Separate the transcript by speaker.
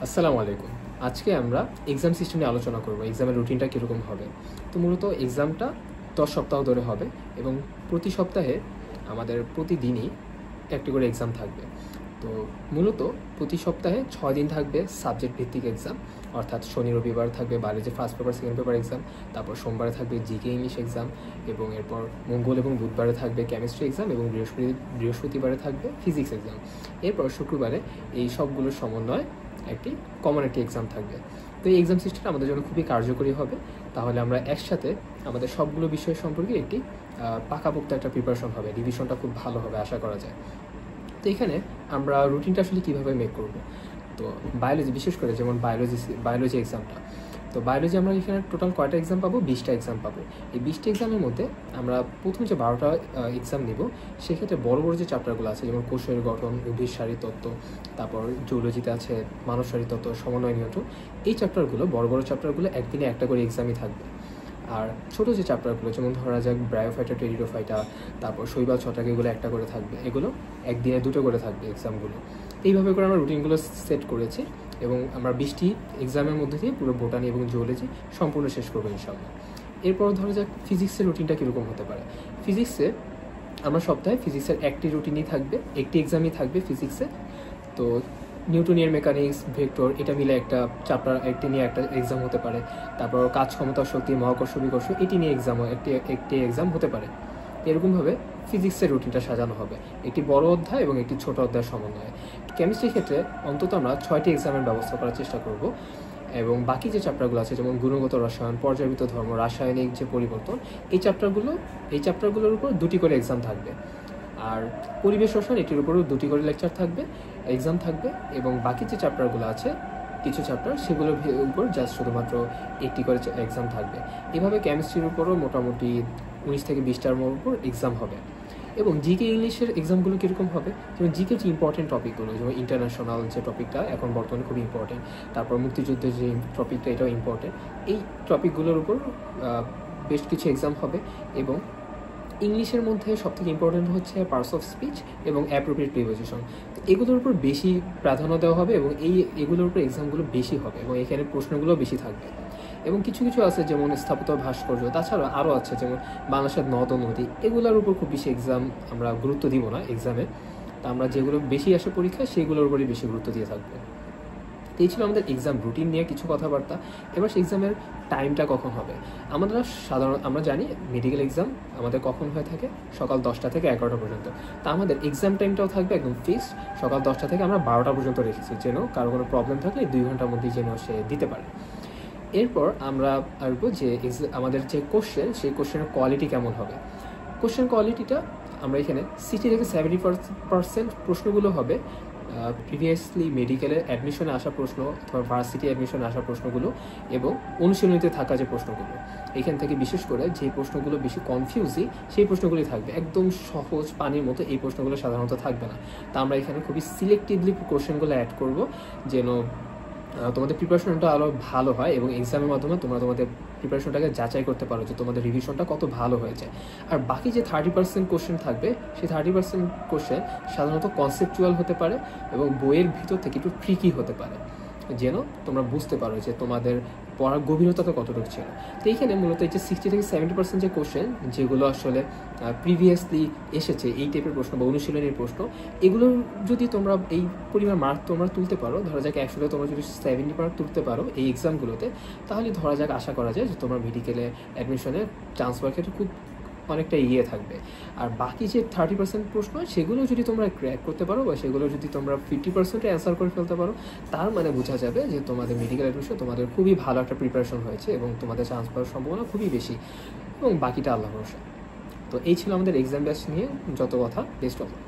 Speaker 1: আসসালামু আলাইকুম। আজকে আমরা এক্সাম সিস্টেম নিয়ে আলোচনা করব। এক্সামের রুটিনটা কীরকম হবে। তো মূলত এক্সামটা 10 সপ্তাহ ধরে হবে এবং প্রতি সপ্তাহে আমাদের প্রতিদিনই একটি করে এক্সাম থাকবে। তো মূলত প্রতি সপ্তাহে 6 দিন থাকবে সাবজেক্ট ভিত্তিক এক্সাম, অর্থাৎ শনি রবিবার থাকবে biology first paper second paper exam, তারপর সোমবারে থাকবে জিকে ইংলিশ এক্সাম, এবং এরপর মঙ্গল এবং বুধবারে থাকবে কেমিস্ট্রি এক্সাম, এবং বৃহস্পতিবারে থাকবে ফিজিক্স এক্সাম। এরপর শুক্রবারে এই সবগুলোর সমন্বয়ে একটি কমন একটি এক্সাম থাকবে। তো এই এক্সাম সিস্টেমটা আমাদের জন্য খুবই কার্যকরী হবে। তাহলে আমরা একসাথে আমাদের সবগুলো বিষয় সম্পর্কে একটি পাকাপোক্ত একটা প্রিপারেশন হবে, রিভিশনটা খুব ভালো হবে আশা করা যায়। তো এখানে আমরা রুটিনটা আসলে কীভাবে মেক করব। তো বায়োলজি, বিশেষ করে যেমন বায়োলজি এক্সামটা, তো বায়োলজি আমরা এখানে টোটাল কয়টা এক্সাম পাবো? 20টা এক্সাম পাবো। এই 20টা এক্সামের মধ্যে আমরা প্রথম যে 12টা এক্সাম নেব, সেক্ষেত্রে বড় বড় যে চ্যাপ্টারগুলো আছে, যেমন কোষের গঠন, উদ্ভিদ সারি তত্ত্ব, তারপর জুলজিতে আছে মানব সারি তত্ত্ব, সমন্বয় নিয়ন্ত্রণ, এই চ্যাপ্টারগুলো বড় বড় চ্যাপ্টারগুলো একদিনে একটা করে এক্সামই থাকবে। আর ছোটো যে চ্যাপ্টারগুলো, যেমন ধরা যাক ব্রায়োফাইটা, টেরিডোফাইটা, তারপর শৈবাল ছত্রাক, এগুলো একটা করে থাকবে। এগুলো একদিনে 2টো করে থাকবে এক্সামগুলো। এইভাবে করে আমরা রুটিনগুলো সেট করেছি এবং আমরা 20টি এক্সামের মধ্যে দিয়ে পুরো বোটানি এবং জুওলজি সম্পূর্ণ শেষ করবো ইনশাআল্লাহ। এরপর ধরা যাক ফিজিক্সের রুটিনটা কীরকম হতে পারে। ফিজিক্সে আমরা সপ্তাহে ফিজিক্সের একটি রুটিনই থাকবে, একটি এক্সামই থাকবে ফিজিক্সে। তো নিউটনিয়ান মেকানিক্স, ভেক্টর, এটা মিলে একটা চ্যাপ্টার, একটি নিয়ে একটা এক্সাম হতে পারে। তারপর কাজ, ক্ষমতা, শক্তি, মহাকর্ষ, বিকর্ষ, এটি নিয়ে একটি এক্সাম হতে পারে। এরকমভাবে ফিজিক্সের রুটিনটা সাজানো হবে, একটি বড় অধ্যায় এবং একটি ছোট অধ্যায়ের সমন্বয়ে। কেমিস্ট্রির ক্ষেত্রে অন্তত আমরা 6টি এক্সামের ব্যবস্থা করার চেষ্টা করব, এবং বাকি যে চ্যাপ্টারগুলো আছে, যেমন গুণগত রসায়ন, পর্যায়বৃত্ত ধর্ম, রাসায়নিক যে পরিবর্তন, এই চ্যাপ্টারগুলোর উপর 2টি করে এক্সাম থাকবে। আর পরিবেশ রসায়ন, এটির উপরেও 2টি করে লেকচার থাকবে, এক্সাম থাকবে। এবং বাকি যে চ্যাপ্টারগুলো আছে, কিছু চ্যাপ্টার, সেগুলোর উপর জাস্ট শুধুমাত্র একটি করে এক্সাম থাকবে। এভাবে কেমিস্ট্রির উপরও মোটামুটি 19 থেকে 20টার উপর এক্সাম হবে। এবং জিকে ইংলিশের এক্সামগুলো কীরকম হবে, যেমন জিকে যে ইম্পর্টেন্ট টপিকগুলো, যেমন ইন্টারন্যাশনাল যে টপিকটা এখন বর্তমানে খুবই ইম্পর্টেন্ট, তারপর মুক্তিযুদ্ধের যে টপিকটা, এটাও ইম্পর্টেন্ট। এই টপিকগুলোর উপর বেশ কিছু এক্সাম হবে। এবং ইংলিশের মধ্যে সবথেকে ইম্পর্টেন্ট হচ্ছে পার্টস অফ স্পিচ এবং অ্যাপ্রোপ্রিয়েট প্রিপোজিশন। তো এগুলোর উপর বেশি প্রাধান্য দেওয়া হবে এবং এগুলোর উপর এক্সামগুলো বেশি হবে এবং এখানে প্রশ্নগুলো বেশি থাকবে। এবং কিছু কিছু আছে যেমন স্থাপত্য, ভাস্কর্য, তাছাড়া আরও আছে যেমন বাংলাদেশের নদ নদী, এগুলোর উপর খুব বেশি এক্সাম আমরা গুরুত্ব দিব না এক্সামে। তা আমরা যেগুলো বেশি আসে পরীক্ষায়, সেগুলোর উপরই বেশি গুরুত্ব দিয়ে থাকবো। এই ছিল আমাদের এক্সাম রুটিন নিয়ে কিছু কথাবার্তা। এবার এক্সামের টাইমটা কখন হবে। আমরা জানি মেডিকেল এক্সাম আমাদের কখন হয়ে থাকে, সকাল 10টা থেকে 11টা পর্যন্ত। তা আমাদের এক্সাম টাইমটাও থাকবে একদম ফিক্সড, সকাল 10টা থেকে আমরা 12টা পর্যন্ত রেখেছি, যেন কারো কোনো প্রবলেম থাকলে 2 ঘন্টার মধ্যেই যেন সে দিতে পারে। এরপর আমরা আসবো যে আমাদের যে কোশ্চেন, সেই কোশ্চেনের কোয়ালিটি কেমন হবে। কোশ্চেন কোয়ালিটিটা আমরা এখানে 60 থেকে 70% প্রশ্নগুলো হবে প্রিভিয়াসলি মেডিকেলের অ্যাডমিশনে আসা প্রশ্ন অথবা ভার্সিটি অ্যাডমিশনে আসা প্রশ্নগুলো, এবং অনুশীলনীতে থাকা যে প্রশ্নগুলো। এখান থেকে বিশেষ করে যে প্রশ্নগুলো বেশি কনফিউজিং, সেই প্রশ্নগুলি থাকবে। একদম সহজ পানির মতো এই প্রশ্নগুলো সাধারণত থাকবে না। তা আমরা এখানে খুবই সিলেক্টিভলি কোশ্চেনগুলো অ্যাড করব, যেন তোমাদের প্রিপারেশনটা আরও ভালো হয় এবং এক্সামের মাধ্যমে তোমরা তোমাদের প্রিপারেশনটাকে যাচাই করতে পারো যে তোমাদের রিভিশনটা কত ভালো হয়েছে। আর বাকি যে 30% কোশ্চেন থাকবে, সেই 30% কোশ্চেন সাধারণত কনসেপচুয়াল হতে পারে এবং বইয়ের ভিতর থেকে একটু ট্রিকি হতে পারে, যেন তোমরা বুঝতে পারো যে তোমাদের পড়ার গভীরতাটা কতটুকু ছিল। তো এইখানে মূলত এই যে 60 থেকে 70% যে কোশ্চেন, যেগুলো আসলে প্রিভিয়াসলি এসেছে এই টাইপের প্রশ্ন বা অনুশীলনের প্রশ্ন, এগুলো যদি তোমরা এই পরিমাণ মার্ক তোমরা তুলতে পারো, ধরা যাক 100তে তোমরা যদি 70 মার্ক তুলতে পারো এই এক্সামগুলোতে, তাহলে ধরা যাক আশা করা যায় যে তোমার মেডিকেলে অ্যাডমিশনের চান্স পাওয়ার ক্ষেত্রে খুব অনেকটা এগিয়ে থাকবে। আর বাকি যে 30% প্রশ্ন, সেগুলো যদি তোমরা ক্র্যাক করতে পারো বা সেগুলো যদি তোমরা 50% অ্যান্সার করে ফেলতে পারো, তার মানে বোঝা যাবে যে তোমাদের মেডিকেল অ্যাডমিশন তোমাদের খুবই ভালো একটা প্রিপারেশন হয়েছে এবং তোমাদের চান্স পাওয়ার সম্ভাবনা খুবই বেশি, এবং বাকিটা আল্লাহ ভরসা। তো এই ছিল আমাদের এক্সাম ব্যাচ নিয়ে যত কথা। Best of luck.